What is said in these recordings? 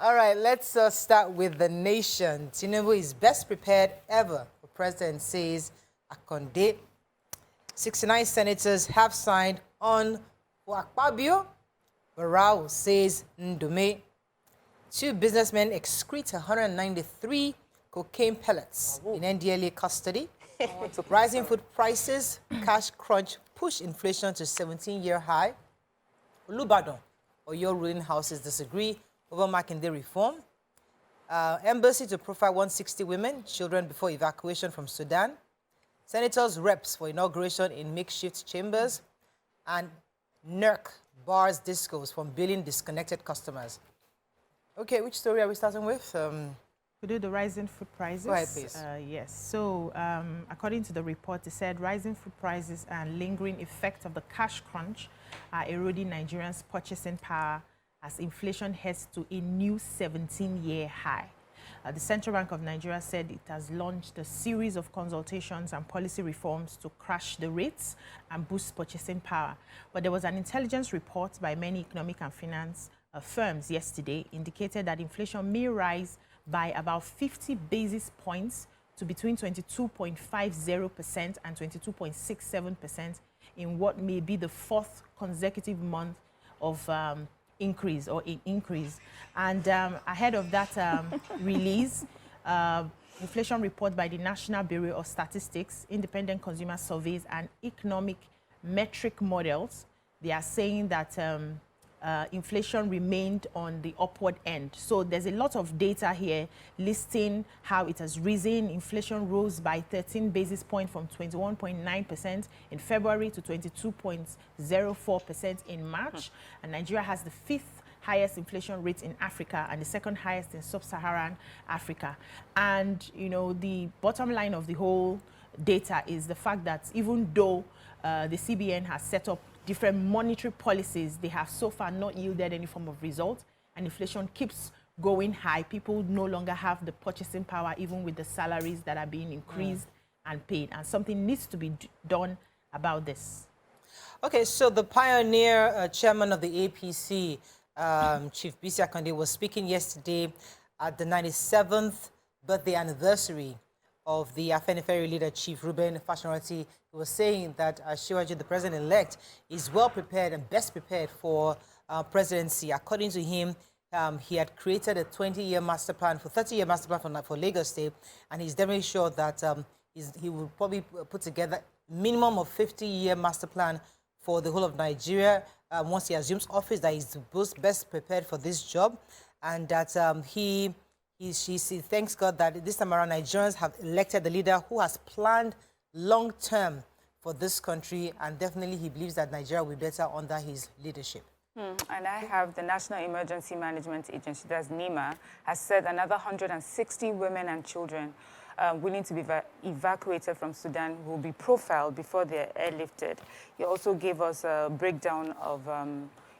All right, let's start with the nation. Tinubu is best prepared ever. The president says Akonde. 69 senators have signed on for Akpabio. Barao says Ndume. 2 businessmen excrete 193 cocaine pellets in NDLEA custody. Rising food prices, cash crunch push inflation to 17-year high. Olubadan or your ruling houses disagree over Makinde reform. Embassy to profile 160 women, children before evacuation from Sudan. Senators reps for inauguration in makeshift chambers. And NERC bars discos from billing disconnected customers. Okay, which story are we starting with? We do the rising food prices. Go ahead, please. Yes. So, according to the report, it said rising food prices and lingering effect of the cash crunch are eroding Nigerians' purchasing power as inflation heads to a new 17-year high. The Central Bank of Nigeria said it has launched a series of consultations and policy reforms to crash the rates and boost purchasing power. But there was an intelligence report by many economic and finance firms yesterday indicated that inflation may rise by about 50 basis points to between 22.50% and 22.67% in what may be the 4th consecutive month of increase. And ahead of that release, inflation report by the National Bureau of Statistics, independent consumer surveys and economic metric models, they are saying that inflation remained on the upward end. So there's a lot of data here listing how it has risen. Inflation rose by 13 basis points from 21.9% in February to 22.04% in March. And Nigeria has the 5th highest inflation rate in Africa and the 2nd highest in sub-Saharan Africa. And, you know, the bottom line of the whole data is the fact that even though the CBN has set up different monetary policies, they have so far not yielded any form of result, and inflation keeps going high. People no longer have the purchasing power, even with the salaries that are being increased and paid, and something needs to be done about this. Okay, so the pioneer chairman of the APC, Chief Bisi Akande, was speaking yesterday at the 97th birthday anniversary of the Afenifere leader, Chief Reuben Fashion-Ranti. He was saying that Shiwaji, the president-elect, is well prepared and best prepared for presidency. According to him, he had created a 20-year master plan, 30-year master plan for Lagos State, and he's definitely sure that he will probably put together a minimum of 50-year master plan for the whole of Nigeria once he assumes office, that he's best prepared for this job, and that he thanks God that this time around Nigerians have elected the leader who has planned long-term for this country, and definitely he believes that Nigeria will be better under his leadership. And I have the National Emergency Management Agency, that's NEMA, has said another 160 women and children willing to be evacuated from Sudan will be profiled before they're airlifted. He also gave us a breakdown of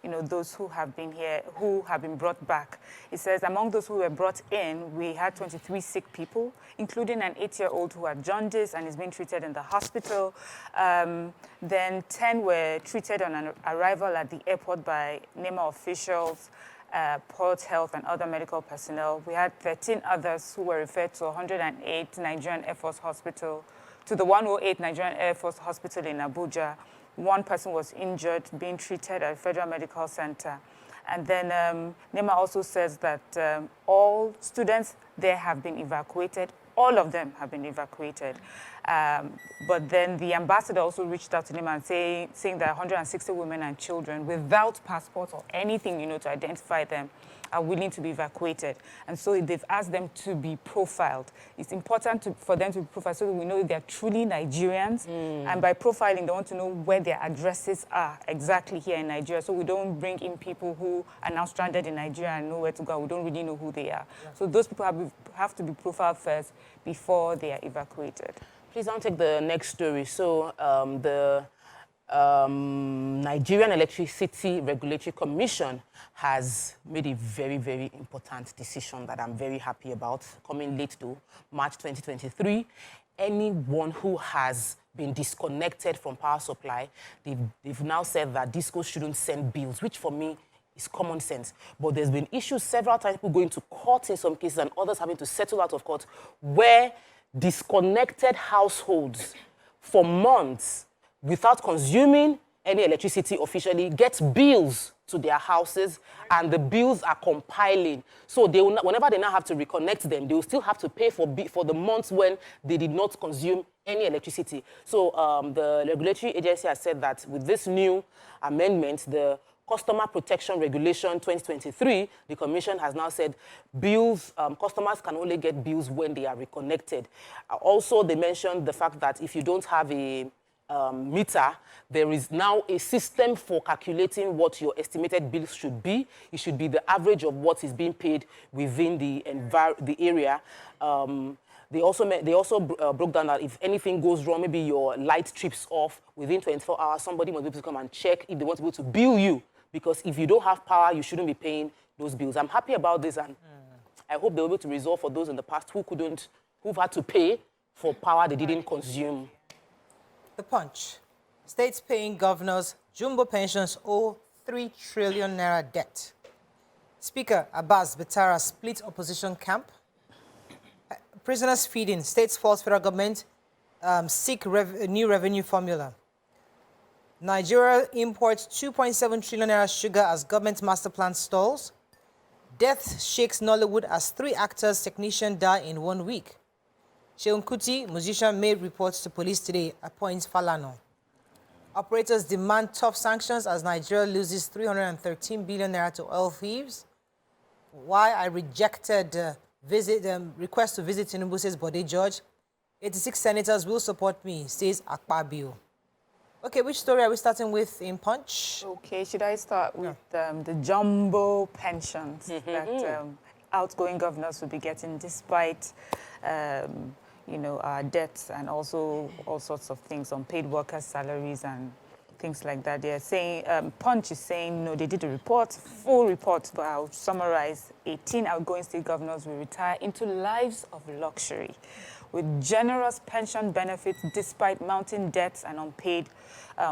you know, those who have been here, who have been brought back. It says among those who were brought in, we had 23 sick people, including an 8-year-old who had jaundice and is being treated in the hospital. Then 10 were treated on an arrival at the airport by NEMA officials, Port Health and other medical personnel. We had 13 others who were referred to 108 Nigerian Air Force Hospital, to the 108 Nigerian Air Force Hospital in Abuja. One person was injured, being treated at Federal Medical Center. And then NEMA also says that all students there have been evacuated. All of them have been evacuated. But then the ambassador also reached out to NEMA and saying that 160 women and children without passports or anything, you know, to identify them are willing to be evacuated. And so they've asked them to be profiled. It's important for them to be profiled so that we know they're truly Nigerians. And by profiling, they want to know where their addresses are exactly here in Nigeria. So we don't bring in people who are now stranded in Nigeria and know where to go. We don't really know who they are. Yeah. So those people have to be profiled first before they are evacuated. Please don't take the next story. So the Nigerian Electricity Regulatory Commission has made a very, very important decision that I'm very happy about, coming late to March 2023. Anyone who has been disconnected from power supply, they've now said that DISCO shouldn't send bills, which for me It's common sense. But there's been issues several times, people going to court in some cases and others having to settle out of court, where disconnected households for months without consuming any electricity officially get bills to their houses, and the bills are compiling. So they will, whenever they now have to reconnect them, they will still have to pay for the months when they did not consume any electricity. So the regulatory agency has said that with this new amendment, the Customer Protection Regulation 2023, the Commission has now said bills, customers can only get bills when they are reconnected. Also, they mentioned the fact that if you don't have a meter, there is now a system for calculating what your estimated bills should be. It should be the average of what is being paid within the area. They also broke down that if anything goes wrong, maybe your light trips off, within 24 hours, somebody must be able to come and check if they want to be able to bill you. Because if you don't have power, you shouldn't be paying those bills. I'm happy about this, and I hope they'll be able to resolve for those in the past who've had to pay for power they didn't consume. The Punch. States paying governors jumbo pensions owe 3 trillion naira debt. Speaker Abbas Betara split opposition camp. Prisoners feeding. States force federal government seek new revenue formula. Nigeria imports 2.7 trillion naira sugar as government master plan stalls. Death shakes Nollywood as 3 actors, technician die in 1 week. Seun Kuti, musician, made reports to police today, appoints Falano. Operators demand tough sanctions as Nigeria loses 313 billion naira to oil thieves. Why I rejected request to visit Tinubu, says Bode George. 86 senators will support me, says Akpabio. Okay, which story are we starting with in Punch? Okay, should I start with the jumbo pensions that outgoing governors will be getting despite, our debts and also all sorts of things, unpaid workers' salaries and things like that. They're saying, Punch is saying, no, they did a report, full report, but I'll summarize. 18 outgoing state governors will retire into lives of luxury with generous pension benefits despite mounting debts and unpaid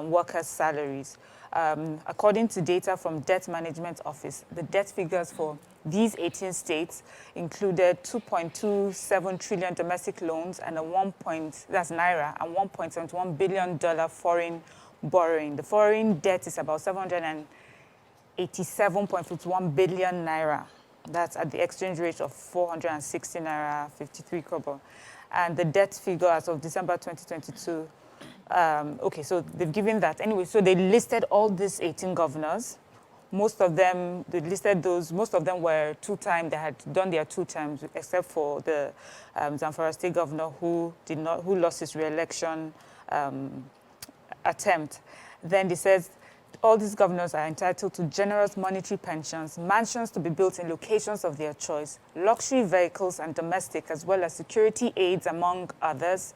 workers' salaries. According to data from Debt Management Office, the debt figures for these 18 states included 2.27 trillion domestic loans and that's naira, and $1.71 billion foreign borrowing. The foreign debt is about 787.51 billion naira. That's at the exchange rate of 460 naira 53 kobo. And the debt figure as of December 2022, okay, so they've given that. Anyway, so they listed all these 18 governors. Most of them, they listed those, most of them were two-time, they had done their 2 terms, except for the Zamfara State governor who lost his re-election attempt. Then they said all these governors are entitled to generous monetary pensions, mansions to be built in locations of their choice, luxury vehicles and domestic, as well as security aids, among others.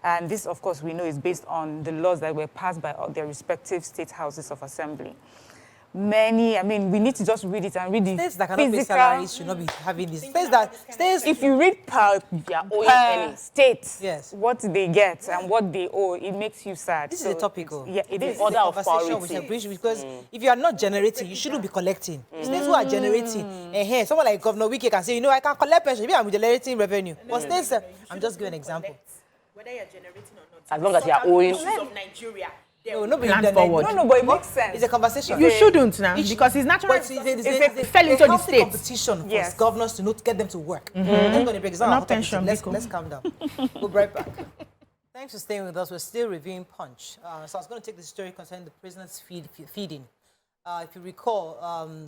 And this, of course, we know is based on the laws that were passed by their respective state houses of assembly. Many, I mean, we need to just read it and read the states that cannot pay salaries should not be having this. States, if you read per state, yes, what they get and what they owe, it makes you sad. This is a topical. Yeah, it is. Order of priority. Because if you are not generating, you shouldn't be collecting. States who are generating, someone like Governor Wike can say, I can collect pension, maybe I'm generating revenue. But states, I'm just giving an example. Whether you're generating or not. As long as you're owing. Of Nigeria. No, plan forward. No, but it makes sense. It's a conversation. You shouldn't now, because it's natural. It fell into the state. Competition for governors to not get them to work. Let's go to break. Let's calm down. We'll be right back. Thanks for staying with us. We're still reviewing Punch. So I was going to take the story concerning the prisoners feeding. If you recall,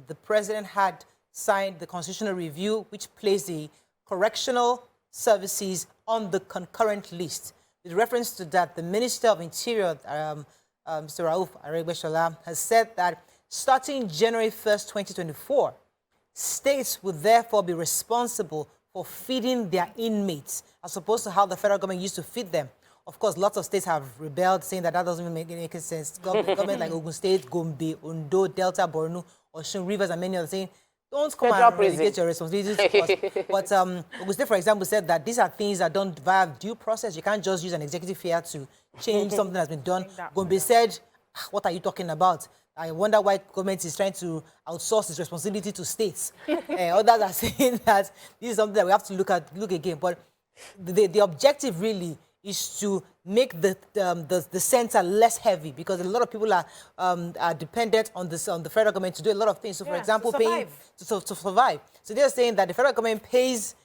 the president had signed the constitutional review, which placed the correctional services on the concurrent list. With reference to that, the Minister of Interior, Mr. Rauf Aregbesola, has said that starting January 1st, 2024, states would therefore be responsible for feeding their inmates, as opposed to how the federal government used to feed them. Of course, lots of states have rebelled, saying that doesn't even make any sense. Government like Ogun State, Gombe, Ondo, Delta, Borno, Osun Rivers, and many others saying, don't come and relegate your responsibilities to us. But Ogun State, for example, said that these are things that don't via due process. You can't just use an executive fiat to change something that's been done. Gombe said, what are you talking about? I wonder why government is trying to outsource its responsibility to states. Others are saying that this is something that we have to look again. But the objective really is to make the center less heavy, because a lot of people are dependent on the federal government to do a lot of things. So, for example, paying to survive. So they're saying that the federal government pays.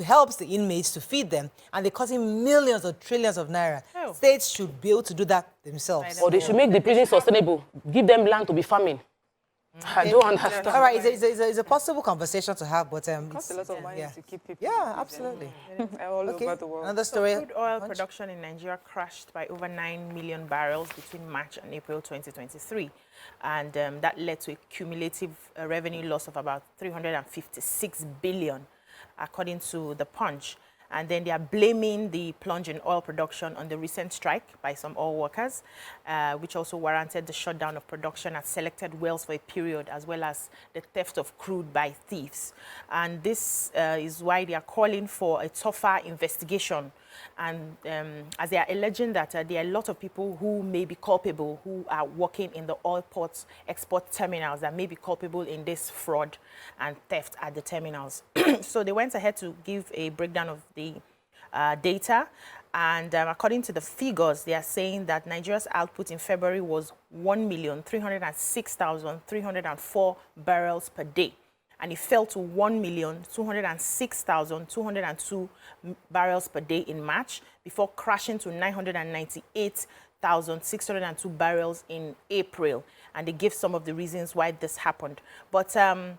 Helps the inmates to feed them, and they're costing millions or trillions of naira. Oh. States should be able to do that themselves. Or they should make the prison sustainable. Give them land to be farming. I don't understand. All right, it's a possible conversation to have, but it costs a lot of money to keep people. Yeah, absolutely. All over the world. Another story. So crude oil production in Nigeria crashed by over 9 million barrels between March and April 2023, and that led to a cumulative revenue loss of about 356 billion. According to the Punch. And then they are blaming the plunge in oil production on the recent strike by some oil workers, which also warranted the shutdown of production at selected wells for a period, as well as the theft of crude by thieves. And this is why they are calling for a tougher investigation. And as they are alleging that there are a lot of people who may be culpable, who are working in the oil ports, export terminals, that may be culpable in this fraud and theft at the terminals. So they went ahead to give a breakdown of the data. And according to the figures, they are saying that Nigeria's output in February was 1,306,304 barrels per day. And it fell to 1,206,202 barrels per day in March, before crashing to 998,602 barrels in April. And they give some of the reasons why this happened. But the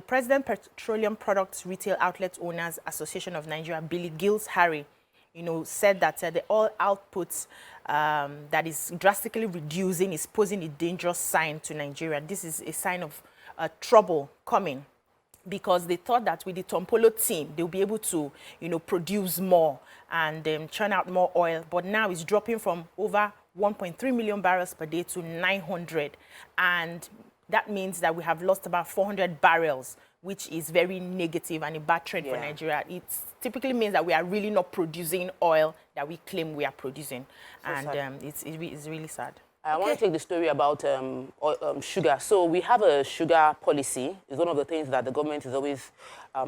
President Petroleum Products Retail Outlet Owners Association of Nigeria, Billy Gills Harry, said that the oil output that is drastically reducing is posing a dangerous sign to Nigeria. This is a sign of trouble coming, because they thought that with the Tompolo team, they'll be able to, produce more and churn out more oil. But now it's dropping from over 1.3 million barrels per day to 900. And that means that we have lost about 400 barrels, which is very negative and a bad trend for Nigeria. It typically means that we are really not producing oil that we claim we are producing. So and it's really sad. I want to take the story about sugar. So we have a sugar policy. It's one of the things that the government is always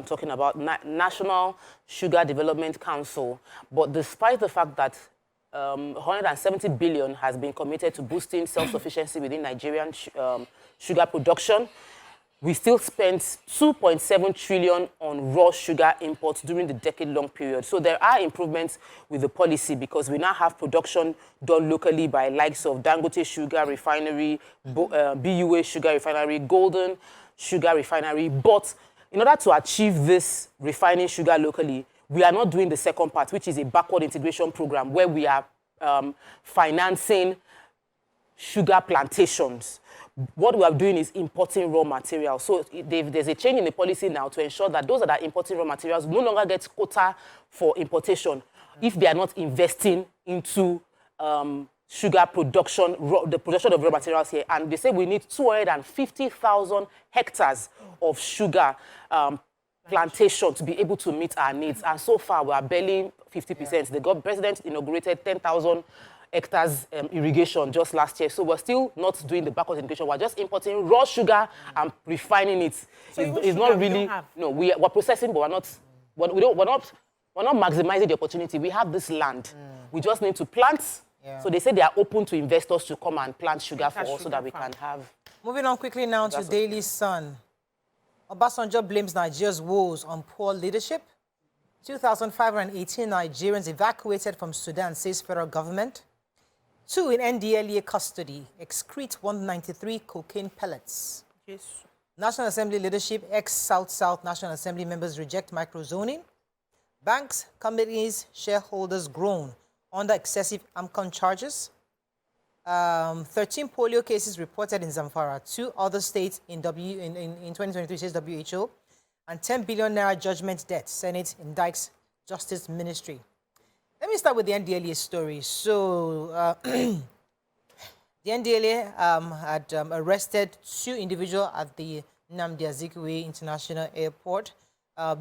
talking about, National Sugar Development Council. But despite the fact that 170 billion has been committed to boosting self-sufficiency within Nigerian sugar production, we still spent 2.7 trillion on raw sugar imports during the decade-long period. So there are improvements with the policy, because we now have production done locally by likes of Dangote Sugar Refinery, BUA Sugar Refinery, Golden Sugar Refinery. But in order to achieve this refining sugar locally, we are not doing the second part, which is a backward integration program where we are financing sugar plantations. What we are doing is importing raw materials. So there's a change in the policy now to ensure that those that are importing raw materials no longer get quota for importation if they are not investing into sugar production, the production of raw materials here. And they say we need 250,000 hectares of sugar plantation to be able to meet our needs. And so far, we are barely 50%. The president inaugurated 10,000 hectares irrigation just last year. So we're still not doing the backward integration. We're just importing raw sugar and refining it. So it's not really, no, we're processing, but we're not maximizing the opportunity. We have this land. We just need to plant. Yeah. So they say they are open to investors to come and plant sugar for us so that we can have. Moving on quickly now to Daily Sun. Obasanjo blames Nigeria's woes on poor leadership. 2,518 Nigerians evacuated from Sudan, says federal government. 2 in NDLEA custody excrete 193 cocaine pellets. Yes. National Assembly leadership, ex-South-South National Assembly members reject microzoning. Banks, companies, shareholders groan under excessive AMCON charges. 13 polio cases reported in Zamfara. 2 other states in 2023, says WHO. And 10 billion naira judgment debt. Senate indicts Justice Ministry. Let me start with the NDLEA story. So, the NDLEA had arrested 2 individuals at the Nnamdi Azikiwe International Airport.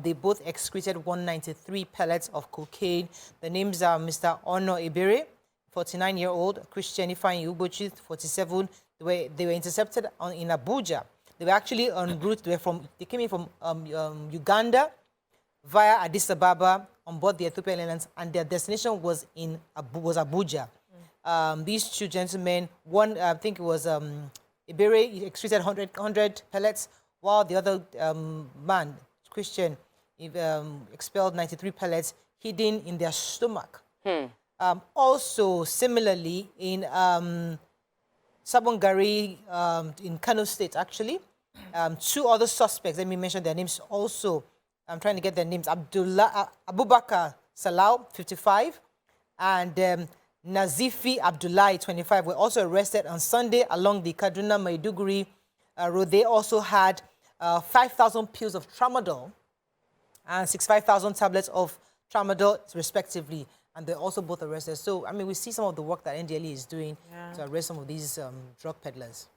They both excreted 193 pellets of cocaine. The names are Mr. Ono Ebere, 49-year-old, Christian Ifeanyi Ugochi, 47, They were intercepted in Abuja. They were actually en route. They came in from Uganda via Addis Ababa on board the Ethiopian Airlines, and their destination was Abuja. These two gentlemen, one I think it was Ibere, he excreted 100 pellets, while the other man, Christian, expelled 93 pellets hidden in their stomach. Also, similarly, in Sabongari, in Kano State, actually, two other suspects, let me mention their names also. I'm trying to get their names. Abubakar Salau, 55, and Nazifi Abdullahi, 25, were also arrested on Sunday along the Kaduna-Maiduguri road. They also had 5,000 pills of tramadol and 65,000 tablets of tramadol, respectively. And they're also both arrested. So, I mean, we see some of the work that NDLEA is doing to arrest some of these drug peddlers.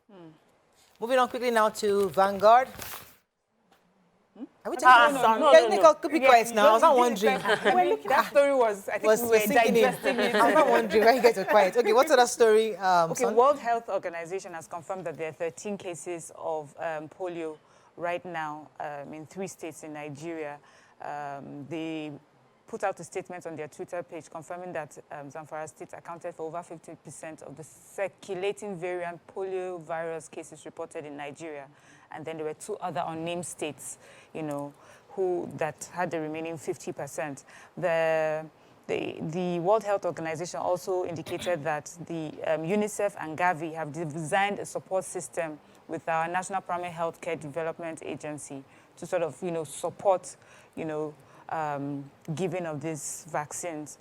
Moving on quickly now to Vanguard. Are we taking no. Could be quiet now. I was not wondering. That story was, I think we were digesting it. I was not wondering why you guys are quiet. Okay, what's other story? Okay, World Health Organization has confirmed that there are 13 cases of polio right now in 3 states in Nigeria. They put out a statement on their Twitter page confirming that Zamfara State accounted for over 50% of the circulating variant polio virus cases reported in Nigeria. And then there were 2 other unnamed states, you know, that had the remaining 50%. The World Health Organization also indicated that the UNICEF and Gavi have designed a support system with our National Primary Healthcare Development Agency to sort of, you know, support, you know, giving of these vaccines.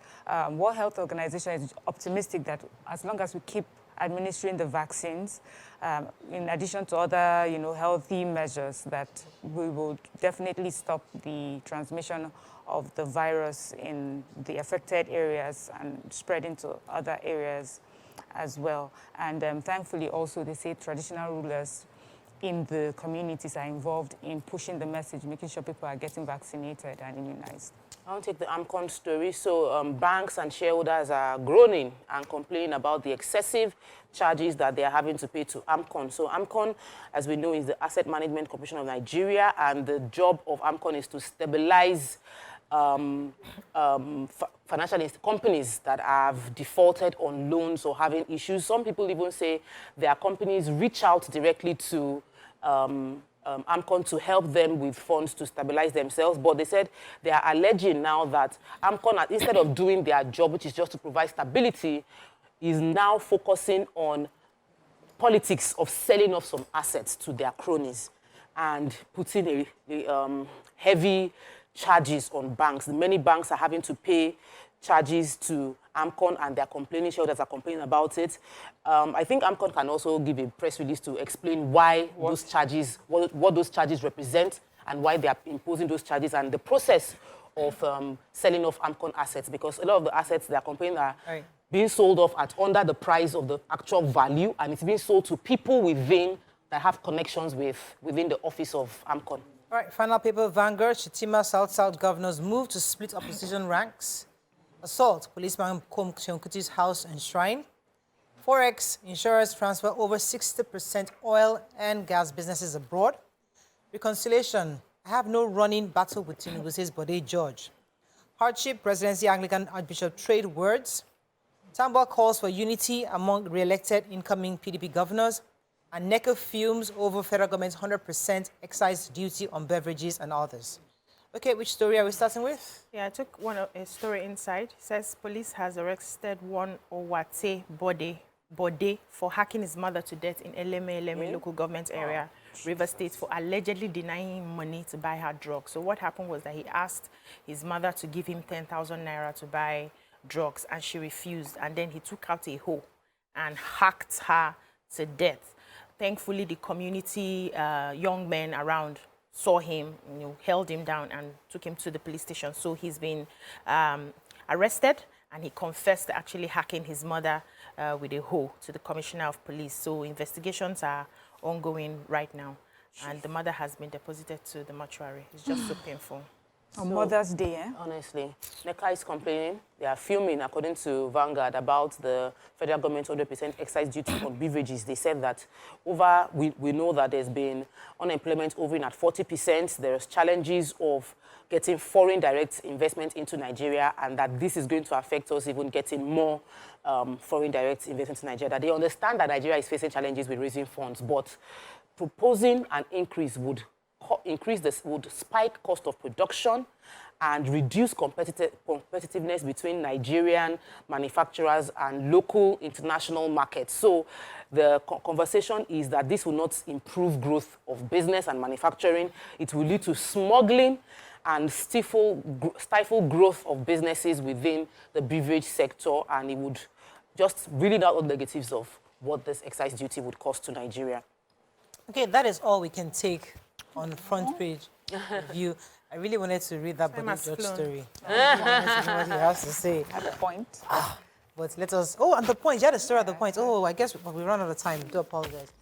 World Health Organization is optimistic that as long as we keep administering the vaccines, in addition to other, you know, healthy measures, that we will definitely stop the transmission of the virus in the affected areas and spread into other areas as well. And thankfully, also, they say traditional rulers in the communities are involved in pushing the message, making sure people are getting vaccinated and immunized. I'll take the AMCON story. So banks and shareholders are groaning and complaining about the excessive charges that they are having to pay to AMCON. So AMCON, as we know, is the Asset Management Corporation of Nigeria, and the job of AMCON is to stabilize financial companies that have defaulted on loans or having issues. Some people even say their companies reach out directly to AMCON to help them with funds to stabilize themselves, but they said they are alleging now that AMCON, instead of doing their job, which is just to provide stability, is now focusing on politics of selling off some assets to their cronies and putting heavy charges on banks. Many banks are having to pay charges to AMCON, and they're complaining, shareholders are complaining about it. I think AMCON can also give a press release to explain why those charges, what those charges represent, and why they are imposing those charges, and the process of selling off AMCON assets, because a lot of the assets they are complaining are being sold off at under the price of the actual value, and it's being sold to people within that have connections within the office of AMCON. All right, final paper, Vanguard. Shatima South governors move to split opposition ranks. Assault, policeman Kom Kuti's house and shrine. Forex, insurers transfer over 60% oil and gas businesses abroad. Reconciliation, I have no running battle with Tinubu, says Bode George. Hardship, Presidency Anglican Archbishop trade words. Tambor calls for unity among re-elected incoming PDP governors. And NECA fumes over federal government's 100% excise duty on beverages and others. Okay, which story are we starting with? Yeah, I took a story inside. It says police has arrested one Owate Bode for hacking his mother to death in Eleme local government area, River State, for allegedly denying him money to buy her drugs. So what happened was that he asked his mother to give him 10,000 naira to buy drugs, and she refused. And then he took out a hoe and hacked her to death. Thankfully, the community young men around saw him, held him down and took him to the police station. So he's been arrested, and he confessed to actually hacking his mother with a hoe to the commissioner of police. So investigations are ongoing right now, and the mother has been deposited to the mortuary. It's just so painful. On Mother's Day, eh? Honestly, NECA is complaining. They are fuming, according to Vanguard, about the federal government's 100% excise duty on beverages. They said that we know that there's been unemployment hovering at 40%. There's challenges of getting foreign direct investment into Nigeria, and that this is going to affect us even getting more foreign direct investment in Nigeria. They understand that Nigeria is facing challenges with raising funds, but proposing an increase would spike cost of production and reduce competitiveness between Nigerian manufacturers and local international markets. So the conversation is that this will not improve growth of business and manufacturing. It will lead to smuggling and stifle growth of businesses within the beverage sector, and it would just really out the negatives of what this excise duty would cost to Nigeria. Okay, that is all we can take on the front page review. I really wanted to read that Bode George story. I wanted to know what he has to say. At the point. But let us... Oh, at the point. You had a story at the point. Oh, I guess we run out of time. Do apologize.